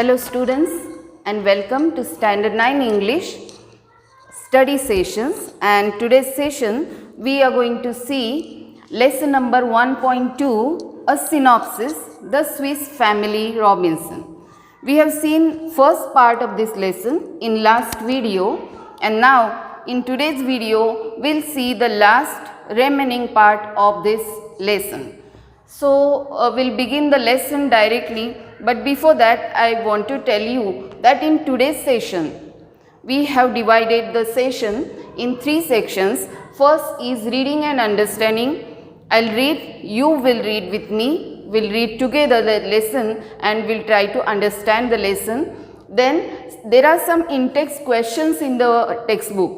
Hello students and welcome to Standard 9 English study sessions, and today's session we are going to see lesson number 1.2, a synopsis, the Swiss family Robinson. We have seen first part of this lesson in last video, and now in today's video we'll see the last remaining part of this lesson. So we'll begin the lesson directly, but before that I want to tell you that in today's session we have divided the session in 3 sections. First is reading and understanding. I'll read, you will read with me, we'll read together the lesson and we'll try to understand the lesson. Then there are some in-text questions in the textbook.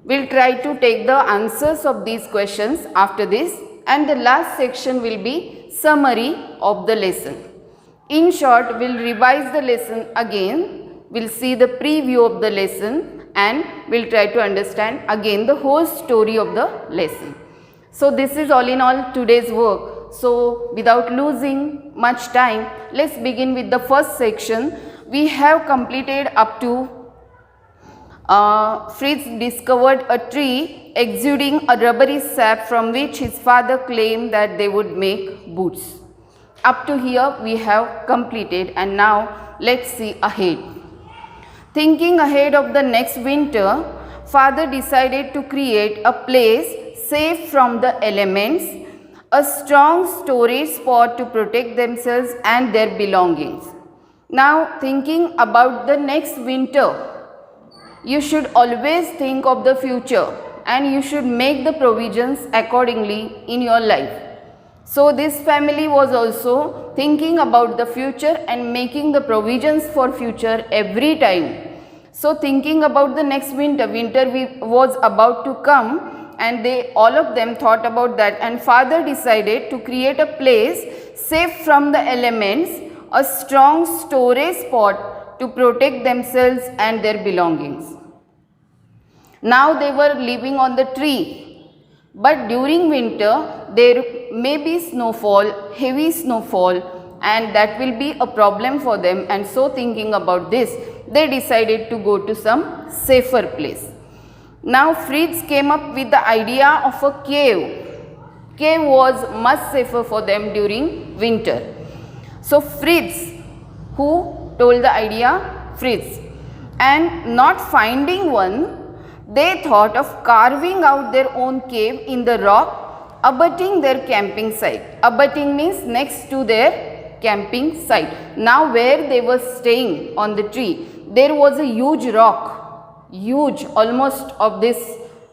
We'll try to take the answers of these questions after this, and the last section will be summary of the lesson. In short, we'll revise the lesson again, we'll see the preview of the lesson and we'll try to understand again the whole story of the lesson. So this is all in all today's work. So without losing much time, let's begin with the first section. We have completed up to Fritz discovered a tree exuding a rubbery sap from which his father claimed that they would make boots. Up to here we have completed, and now let's see ahead. Thinking ahead of the next winter, father decided to create a place safe from the elements, a strong storage spot to protect themselves and their belongings. Now thinking about the next winter, you should always think of the future and you should make the provisions accordingly in your life. So this family was also thinking about the future and making the provisions for future every time. So thinking about the next winter was about to come, and all of them thought about that, and father decided to create a place safe from the elements, a strong storage spot to protect themselves and their belongings. Now they were living on the tree, but during winter there may be snowfall, heavy snowfall, and that will be a problem for them, and so thinking about this, they decided to go to some safer place. Now Fritz came up with the idea of a cave. Cave was much safer for them during winter. So Fritz, who told the idea? Fritz. And not finding one, they thought of carving out their own cave in the rock abutting their camping site. Abutting means next to their camping site. Now where they were staying on the tree, there was a huge rock, huge, almost of this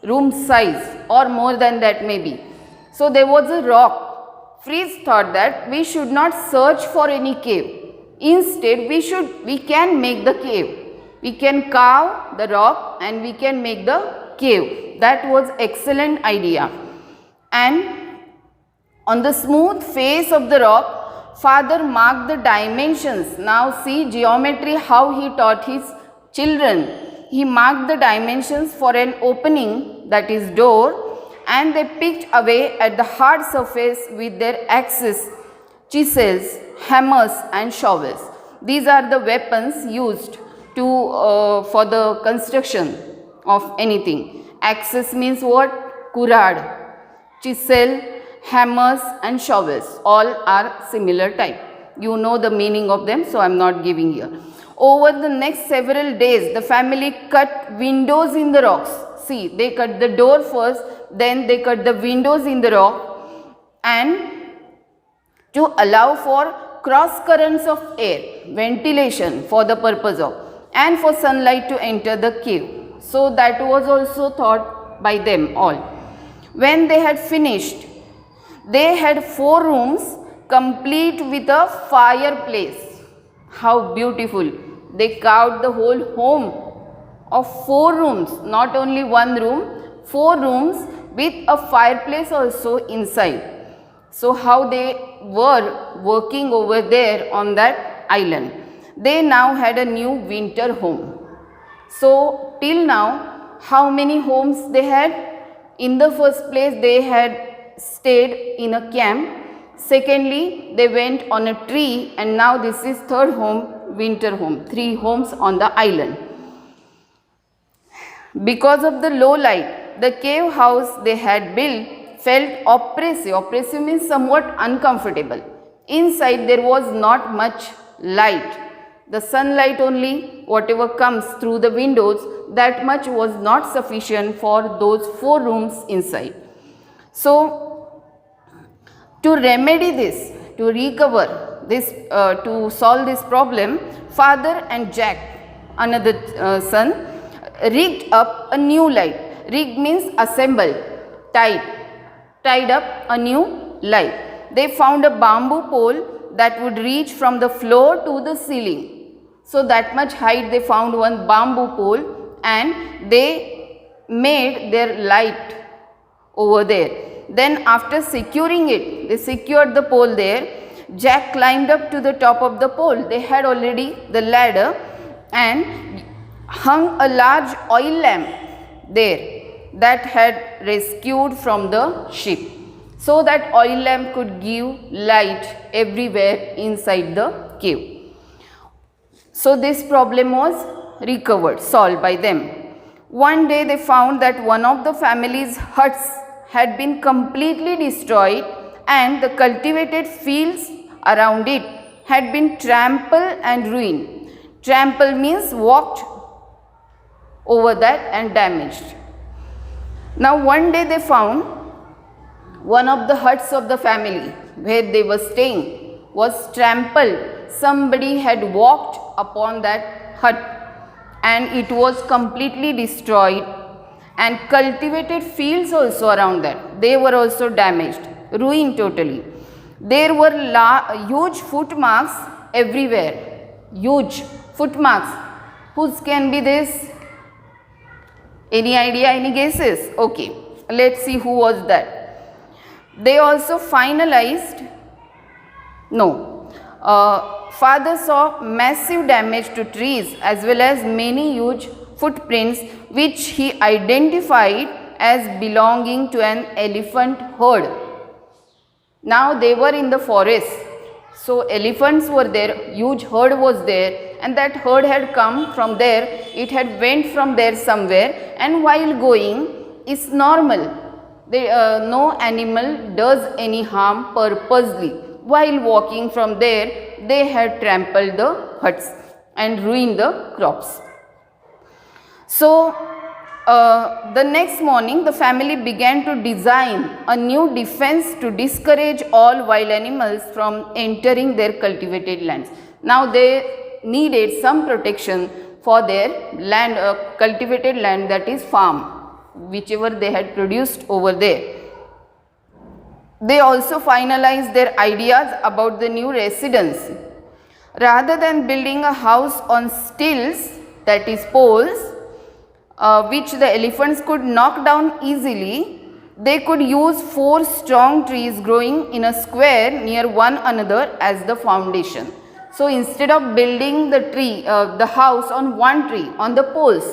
room size or more than that maybe. So there was a rock. Fritz thought that we should not search for any cave. Instead we can make the cave. We can carve the rock and we can make the cave. That was excellent idea. And on the smooth face of the rock, father marked the dimensions. Now see geometry, how he taught his children. He marked the dimensions for an opening, that is door, and they picked away at the hard surface with their axes, chisels, hammers and shovels. These are the weapons used for the construction of anything. Axes means what? Kurad. Chisel, hammers and shovels, all are similar type. You know the meaning of them, so I am not giving here. Over the next several days, the family cut windows in the rocks. See, they cut the door first, then they cut the windows in the rock, and to allow for cross currents of air, ventilation for the purpose of, and for sunlight to enter the cave. So that was also thought by them all. When they had finished, they had 4 rooms complete with a fireplace. How beautiful! They carved the whole home of 4 rooms, not only 1 room, 4 rooms with a fireplace also inside. So how they were working over there on that island. They now had a new winter home. So till now, how many homes they had? In the first place, they had stayed in a camp. Secondly, they went on a tree, and now this is third home winter home, 3 homes on the island. Because of the low light, the cave house they had built felt oppressive. Oppressive means somewhat uncomfortable. Inside there was not much light. The sunlight only, whatever comes through the windows, that much was not sufficient for those 4 rooms inside. So, to remedy this, to recover this, to solve this problem, father and Jack, another son, rigged up a new light. Rigged means assembled, tied up a new light. They found a bamboo pole that would reach from the floor to the ceiling. So that much height they found one bamboo pole, and they made their light over there. Then after securing it, they secured the pole there. Jack climbed up to the top of the pole. They had already the ladder and hung a large oil lamp there that had rescued from the ship, so that oil lamp could give light everywhere inside the cave. So this problem was recovered, solved by them. One day they found that one of the family's huts had been completely destroyed, and the cultivated fields around it had been trampled and ruined. Trample means walked over that and damaged. Now one day they found one of the huts of the family where they were staying was trampled. Somebody had walked upon that hut and it was completely destroyed, and cultivated fields also around that, they were also damaged, ruined totally. There were huge footmarks everywhere, huge footmarks. Whose can be this? Any idea, any guesses? Okay, let's see who was that. They also finalized, father saw massive damage to trees as well as many huge footprints which he identified as belonging to an elephant herd. Now they were in the forest, so elephants were there, huge herd was there, and that herd had come from there, it had went from there somewhere, and while going, is normal. No animal does any harm purposely. While walking from there, they had trampled the huts and ruined the crops. So, the next morning, the family began to design a new defense to discourage all wild animals from entering their cultivated lands. Now, they needed some protection for their land, cultivated land, that is farm, whichever they had produced over there. They also finalized their ideas about the new residence. Rather than building a house on stilts, that is poles, which the elephants could knock down easily, they could use 4 strong trees growing in a square near one another as the foundation. So instead of building the house on one tree, on the poles,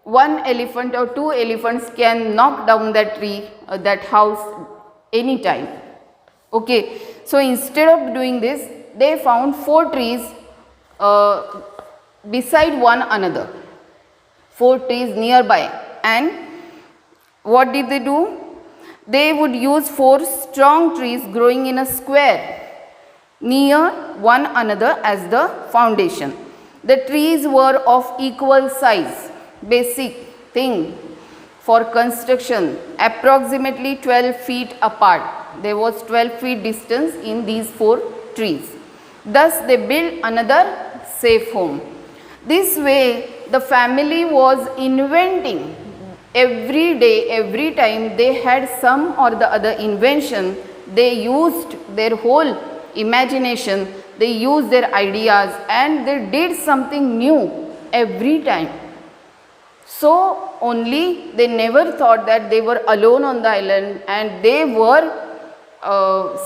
one elephant or 2 elephants can knock down that tree, that house anytime. Okay, so instead of doing this, they found 4 trees beside one another, 4 trees nearby, and what did they do? They would use 4 strong trees growing in a square near one another as the foundation. The trees were of equal size, basic thing for construction, approximately 12 feet apart. There was 12 feet distance in these 4 trees. Thus they built another safe home. This way the family was inventing every day, every time they had some or the other invention, they used their whole imagination, they used their ideas, and they did something new every time. So only they never thought that they were alone on the island and they were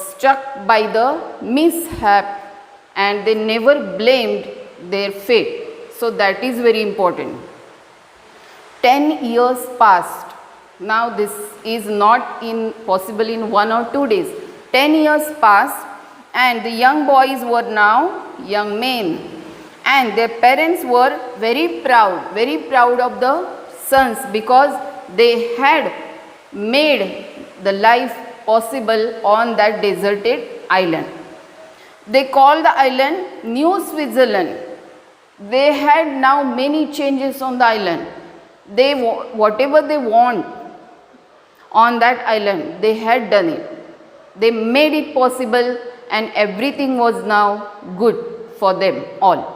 struck by the mishap, and they never blamed their fate. So that is very important. 10 years passed. Now this is not possible in 1 or 2 days. 10 years passed and the young boys were now young men. and their parents were very proud of the sons, because they had made the life possible on that deserted island. They called the island New Switzerland. They had now many changes on the island. They whatever they want on that island, they had done it. They made it possible, and everything was now good for them all.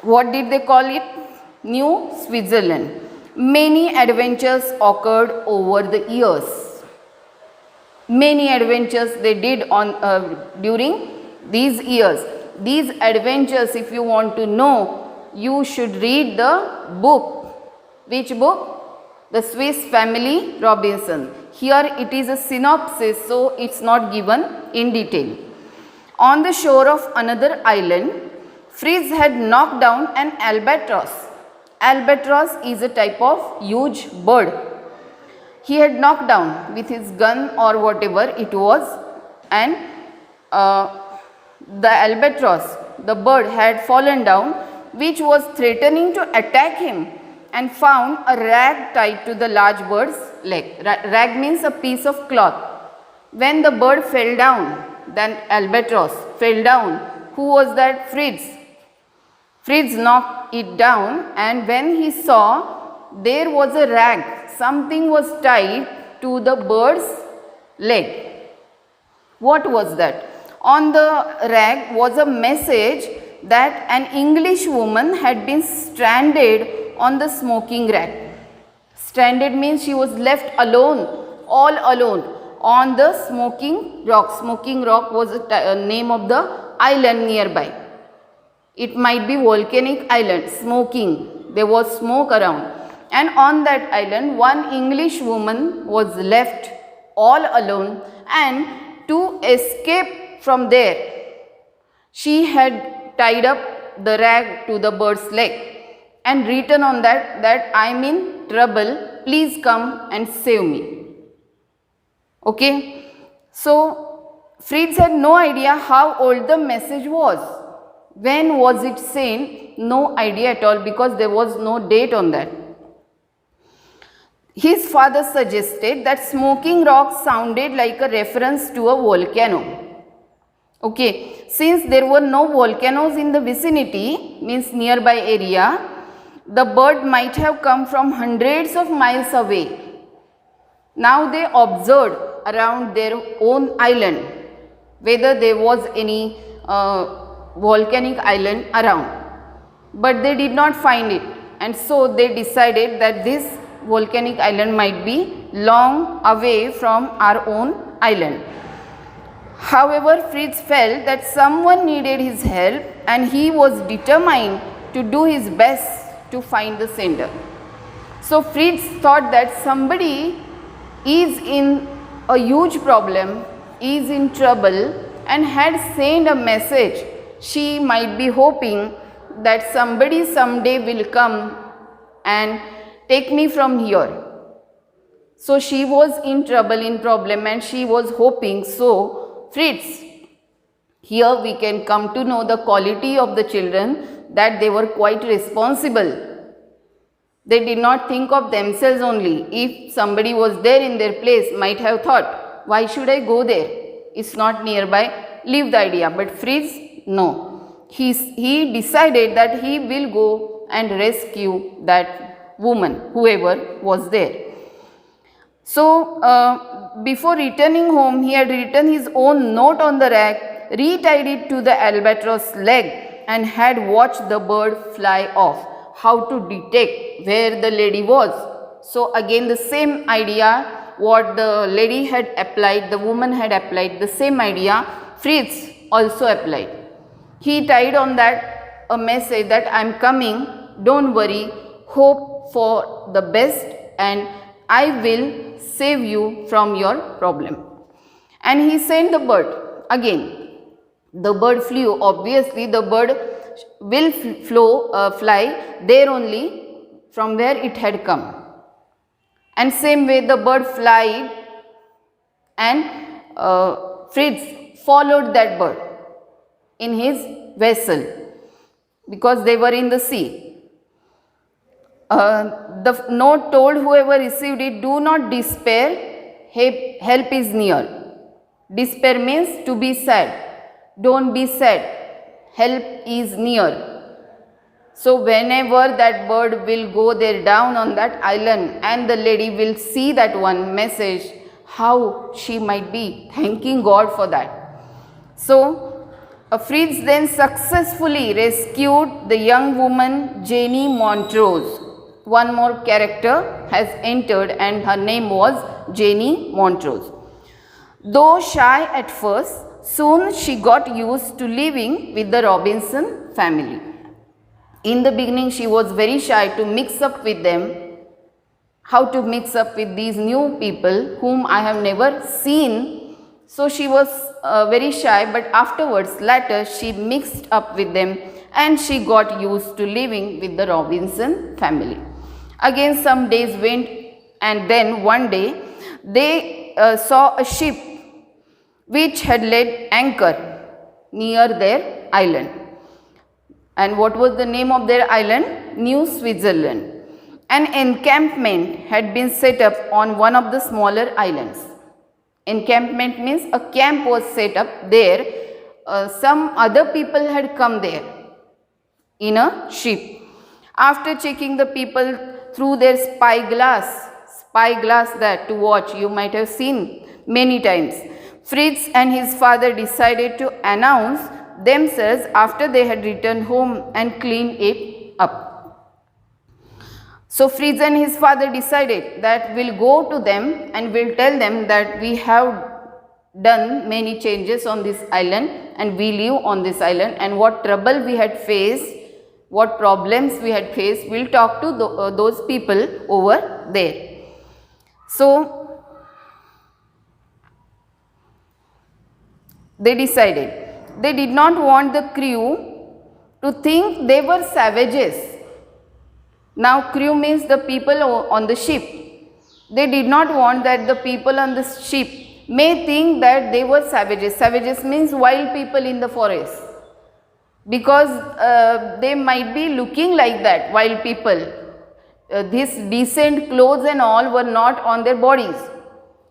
What did they call it? New Switzerland. Many adventures occurred over the years. Many adventures they did on during these years. These adventures, if you want to know, you should read the book. Which book? The Swiss Family Robinson. Here it is a synopsis, so it's not given in detail. On the shore of another island, Fritz had knocked down an albatross. Albatross is a type of huge bird. He had knocked down with his gun or whatever it was, and the albatross, the bird, had fallen down, which was threatening to attack him, and found a rag tied to the large bird's leg. Rag means a piece of cloth. When the bird fell down, then albatross fell down. Who was that? Fritz. Fritz knocked it down, and when he saw there was a rag, something was tied to the bird's leg. What was that? On the rag was a message that an English woman had been stranded on the smoking rack. Stranded means she was left alone, all alone, on the Smoking Rock. Smoking Rock was a name of the island nearby. It might be volcanic island, smoking. There was smoke around. And on that island, one English woman was left all alone, and to escape from there, she had tied up the rag to the bird's leg and written on that I am in trouble, please come and save me. Okay. So Fritz had no idea how old the message was. When was it sent? No idea at all, because there was no date on that. His father suggested that Smoking Rock sounded like a reference to a volcano. Okay, since there were no volcanoes in the vicinity, means nearby area, the bird might have come from hundreds of miles away. Now they observed around their own island whether there was any volcanic island around, but they did not find it, and so they decided that this volcanic island might be long away from our own island. However, Fritz felt that someone needed his help, and he was determined to do his best to find the sender. So Fritz thought that somebody is in a huge problem, is in trouble, and had sent a message. She might be hoping that somebody someday will come and take me from here. So she was in trouble, in problem, and she was hoping. So Fritz, here we can come to know the quality of the children, that they were quite responsible. They did not think of themselves only. If somebody was there in their place, might have thought, why should I go there? It's not nearby, leave the idea. But Fritz, no. He decided that he will go and rescue that woman, whoever was there. So, before returning home, he had written his own note on the rag, retied it to the albatross leg, and had watched the bird fly off. How to detect where the lady was. So again the same idea what the lady had applied, the woman had applied, the same idea Fritz also applied. He tied on that a message that I am coming, don't worry, hope for the best, and I will save you from your problem. And he sent the bird again. The bird flew. Obviously the bird will fly there only from where it had come. And same way the bird flied, and Fritz followed that bird in his vessel because they were in the sea. The note told whoever received it, do not despair, help is near. Despair means to be sad. Don't be sad, help is near. So whenever that bird will go there down on that island and the lady will see that one message, how she might be thanking God for that. So Fritz then successfully rescued the young woman Jenny Montrose. One more character has entered and her name was Jenny Montrose. Though shy at first, soon she got used to living with the Robinson family. In the beginning, she was very shy to mix up with them, how to mix up with these new people whom I have never seen. So she was very shy, but afterwards, later, she mixed up with them and she got used to living with the Robinson family. Again, some days went, and then one day, they saw a ship which had laid anchor near their island. And what was the name of their island? New Switzerland. An encampment had been set up on one of the smaller islands. Encampment means a camp was set up there. Some other people had come there in a ship. After checking the people through their spyglass that to watch, you might have seen many times, Fritz and his father decided to announce themselves after they had returned home and cleaned it up. So Fritz and his father decided that we'll go to them and we'll tell them that we have done many changes on this island and we live on this island, and what trouble we had faced, what problems we had faced, we'll talk to those people over there. So they decided. They did not want the crew to think they were savages. Now crew means the people on the ship. They did not want that the people on the ship may think that they were savages. Savages means wild people in the forest. Because they might be looking like that, wild people. These decent clothes and all were not on their bodies.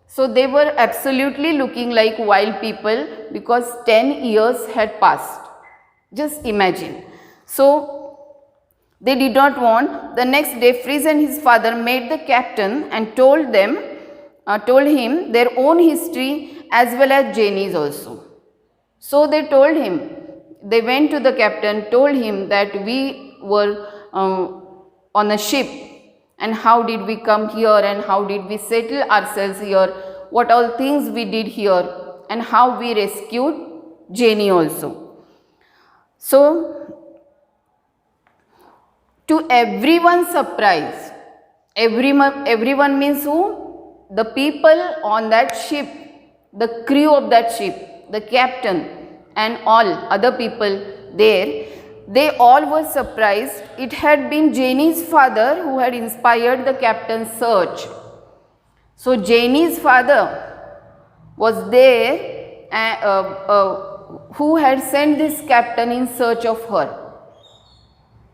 So they were absolutely looking like wild people because 10 years had passed. Just imagine. So they did not want. The next day, Fritz and his father met the captain and told him their own history as well as Jenny's also. So they told him, they went to the captain, told him that we were on a ship, and how did we come here and how did we settle ourselves here, what all things we did here, and how we rescued Jenny also. So to everyone's surprise, everyone means who? The people on that ship, the crew of that ship, the captain and all other people there, they all were surprised. It had been Jenny's father who had inspired the captain's search. So Jenny's father was there who had sent this captain in search of her.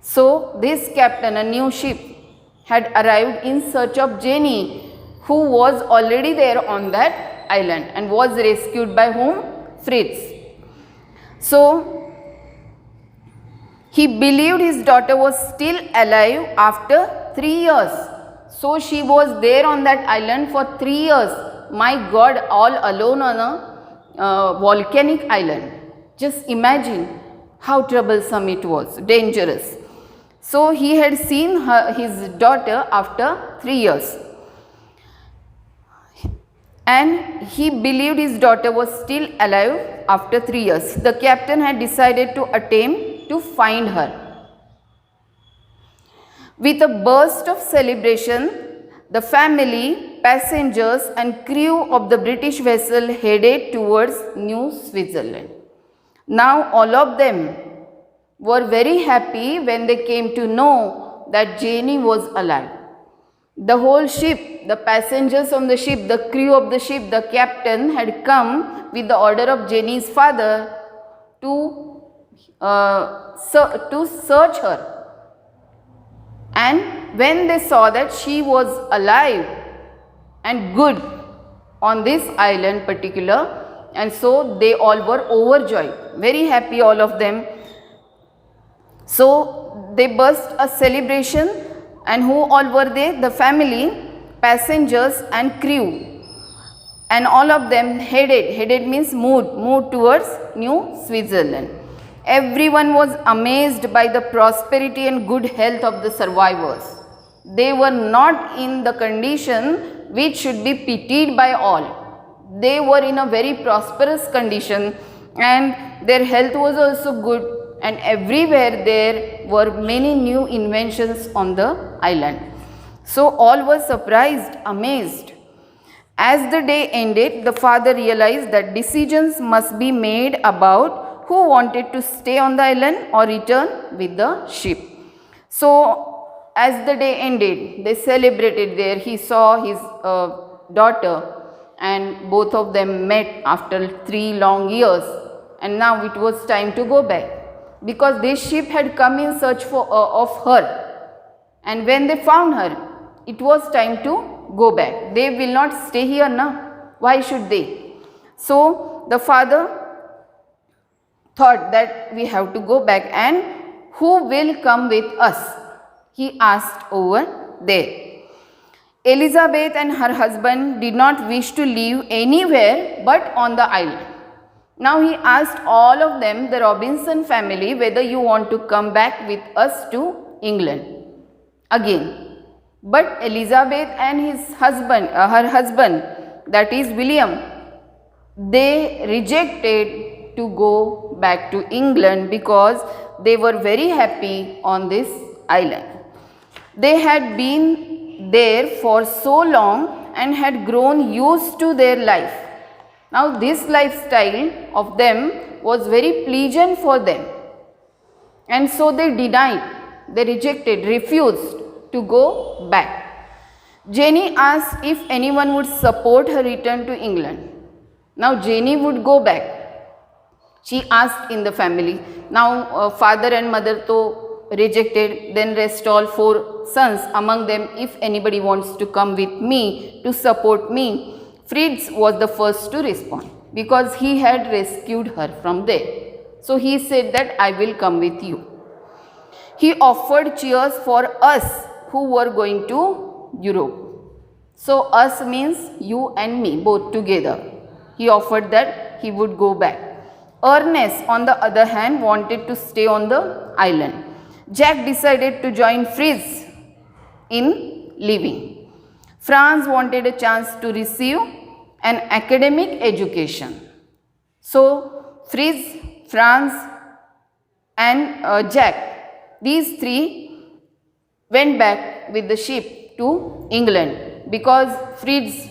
So this captain, a new ship, had arrived in search of Jenny, who was already there on that island and was rescued by whom? Fritz. So he believed his daughter was still alive after 3 years. So she was there on that island for 3 years. My God, all alone on a volcanic island. Just imagine how troublesome it was, dangerous. So he had seen his daughter after 3 years. And he believed his daughter was still alive after 3 years. The captain had decided to attempt to find her. With a burst of celebration, the family, passengers and crew of the British vessel headed towards New Switzerland. Now all of them were very happy when they came to know that Jenny was alive. The whole ship the passengers on the ship, the crew of the ship, the captain had come with the order of Jenny's father to search her. And when they saw that she was alive and good on this island particular, and so they all were overjoyed, very happy all of them. So they burst a celebration, and who all were they? The family, passengers and crew, and all of them headed means moved towards New Switzerland. Everyone was amazed by the prosperity and good health of the survivors. They were not in the condition which should be pitied by all. They were in a very prosperous condition, and their health was also good, and everywhere there were many new inventions on the island. So all were surprised, amazed. As the day ended, the father realized that decisions must be made about who wanted to stay on the island or return with the ship. So as the day ended, they celebrated there. He saw his daughter, and both of them met after 3 long years, and now it was time to go back, because this ship had come in search of her, and when they found her, it was time to go back. They will not stay here now. Why should they? So the father thought that we have to go back, and who will come with us? He asked over there. Elizabeth and her husband did not wish to live anywhere but on the island. Now he asked all of them, the Robinson family, whether you want to come back with us to England again. But Elizabeth and his husband, her husband, that is William, they rejected to go back to England because they were very happy on this island. They had been there for so long and had grown used to their life. Now this lifestyle of them was very pleasant for them, and so they denied, they rejected, refused to go back. Jenny asked if anyone would support her return to England. Now Jenny would go back. She asked in the family. Now father and mother to rejected, then rest all 4 sons. Among them, if anybody wants to come with me to support me. Fritz was the first to respond because he had rescued her from there. So he said that I will come with you. He offered cheers for us who were going to Europe. So us means you and me both together. He offered that he would go back. Ernest, on the other hand, wanted to stay on the island. Jack decided to join Fritz in leaving. Franz wanted a chance to receive an academic education. So Fritz, Franz and Jack, these 3 went back with the ship to England because Fritz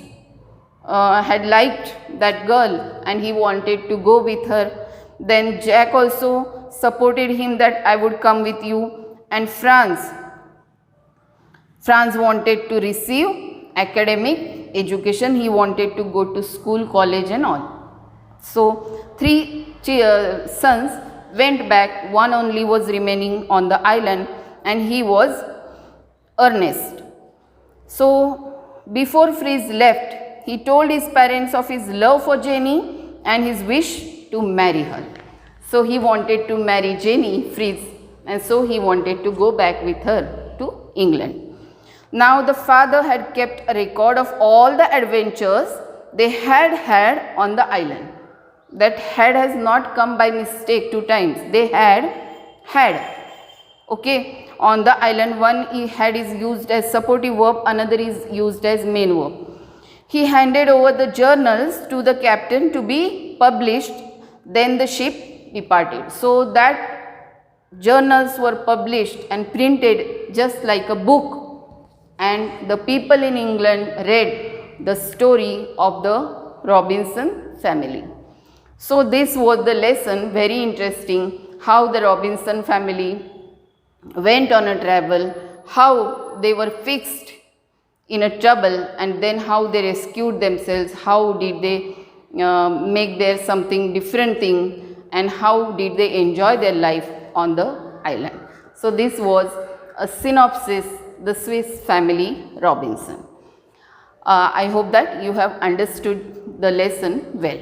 had liked that girl and he wanted to go with her. Then Jack also supported him that I would come with you, and Franz wanted to receive academic education. He wanted to go to school, college and all. So 3 sons went back. One only was remaining on the island, and he was Ernest. So before Fritz left, he told his parents of his love for Jenny and his wish to marry her. So he wanted to marry Jenny, Fritz, and so he wanted to go back with her to England. Now the father had kept a record of all the adventures they had on the island. That had has not come by mistake 2 times. They had. Okay. On the island, one had is used as supportive verb, another is used as main verb. He handed over the journals to the captain to be published. Then the ship departed. So that journals were published and printed just like a book, and the people in England read the story of the Robinson family. So this was the lesson, very interesting, how the Robinson family went on a travel, how they were fixed in a trouble, and then how they rescued themselves, how did they make their something different thing, and how did they enjoy their life on the island. So this was a synopsis, the Swiss Family Robinson. I hope that you have understood the lesson well.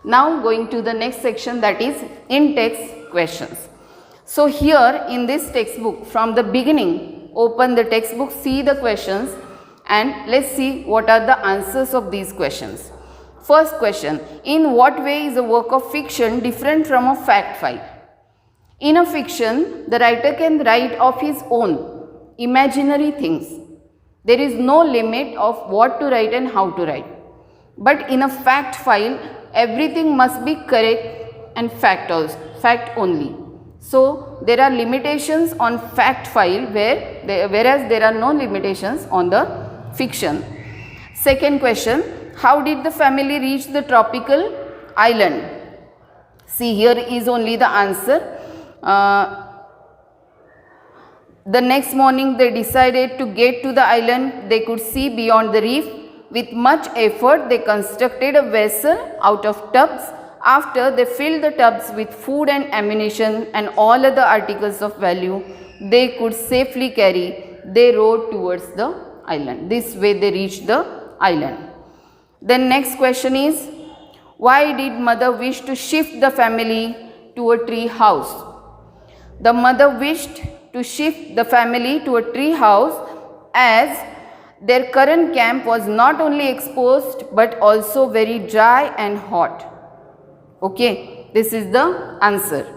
Now going to the next section, that is in-text questions. So here in this textbook, from the beginning, open the textbook, see the questions, and let's see what are the answers of these questions. First question, in what way is a work of fiction different from a fact file? In a fiction, the writer can write of his own imaginary things. There is no limit of what to write and how to write. But in a fact file, everything must be correct and fact only. So there are limitations on fact file whereas there are no limitations on the fiction. Second question, how did the family reach the tropical island? See, here is only the answer. The next morning they decided to get to the island. They could see beyond the reef. With much effort, they constructed a vessel out of tubs. After they filled the tubs with food and ammunition and all other articles of value they could safely carry, they rowed towards the island. This way they reached the island. The next question is, why did mother wish to shift the family to a tree house? The mother wished to shift the family to a tree house as their current camp was not only exposed but also very dry and hot. Okay, this is the answer.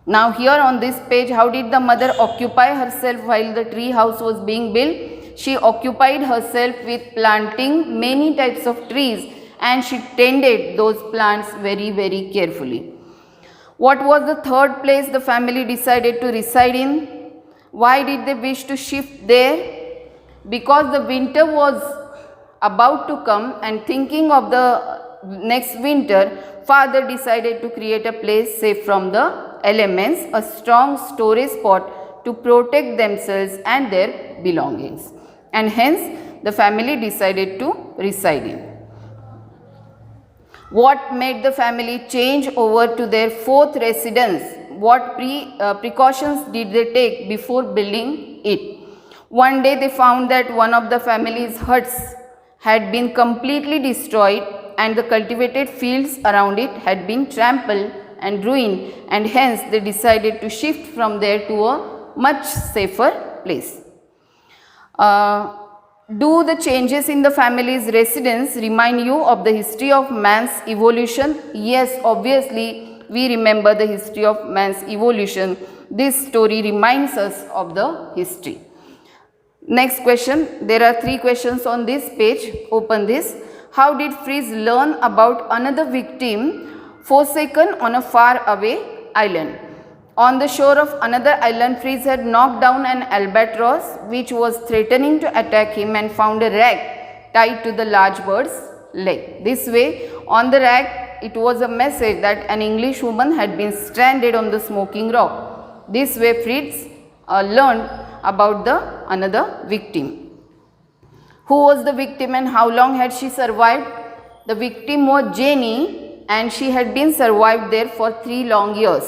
Now here on this page, how did the mother occupy herself while the tree house was being built? She occupied herself with planting many types of trees and she tended those plants very carefully. What was the third place the family decided to reside in? Why did they wish to shift there? Because the winter was about to come and thinking of the next winter, father decided to create a place safe from the elements, a strong storage spot to protect themselves and their belongings. And hence the family decided to reside in. What made the family change over to their fourth residence? What precautions did they take before building it? One day they found that one of the family's huts had been completely destroyed and the cultivated fields around it had been trampled and ruined, and hence they decided to shift from there to a much safer place. Do the changes in the family's residence remind you of the history of man's evolution? Yes, obviously we remember the history of man's evolution. This story reminds us of the history. Next question, there are 3 questions on this page. Open this. How did Fritz learn about another victim forsaken on a far away island? On the shore of another island, Fritz had knocked down an albatross which was threatening to attack him and found a rag tied to the large bird's leg. This way, on the rag, it was a message that an English woman had been stranded on the smoking rock. This way, Fritz learned about the another victim. Who was the victim and how long had she survived? The victim was Jenny and she had been survived there for 3 long years.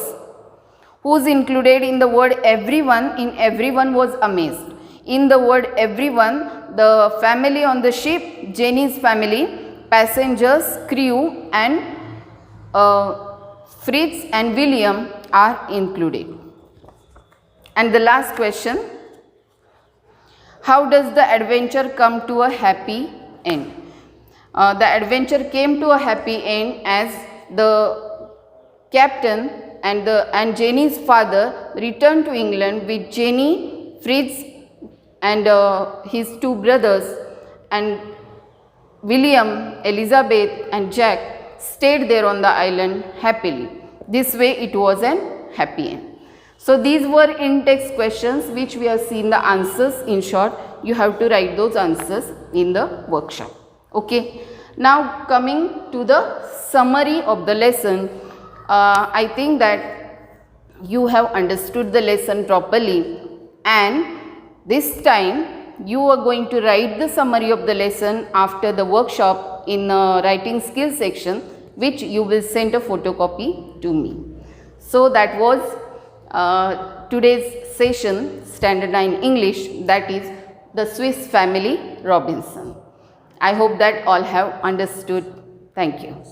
Who's included in the word everyone? In everyone was amazed. In the word everyone, the family on the ship, Jenny's family, passengers, crew and Fritz and William are included. And the last question, how does the adventure come to a happy end? The adventure came to a happy end as the captain and Jenny's father returned to England with Jenny, Fritz and his 2 brothers, and William, Elizabeth and Jack stayed there on the island happily. This way it was an happy end. So these were in-text questions which we have seen the answers. In short, you have to write those answers in the workshop. Okay. Now coming to the summary of the lesson, I think that you have understood the lesson properly, and this time you are going to write the summary of the lesson after the workshop in writing skills section, which you will send a photocopy to me. So that was today's session, Standard 9 English, that is the Swiss Family Robinson. I hope that all have understood. Thank you.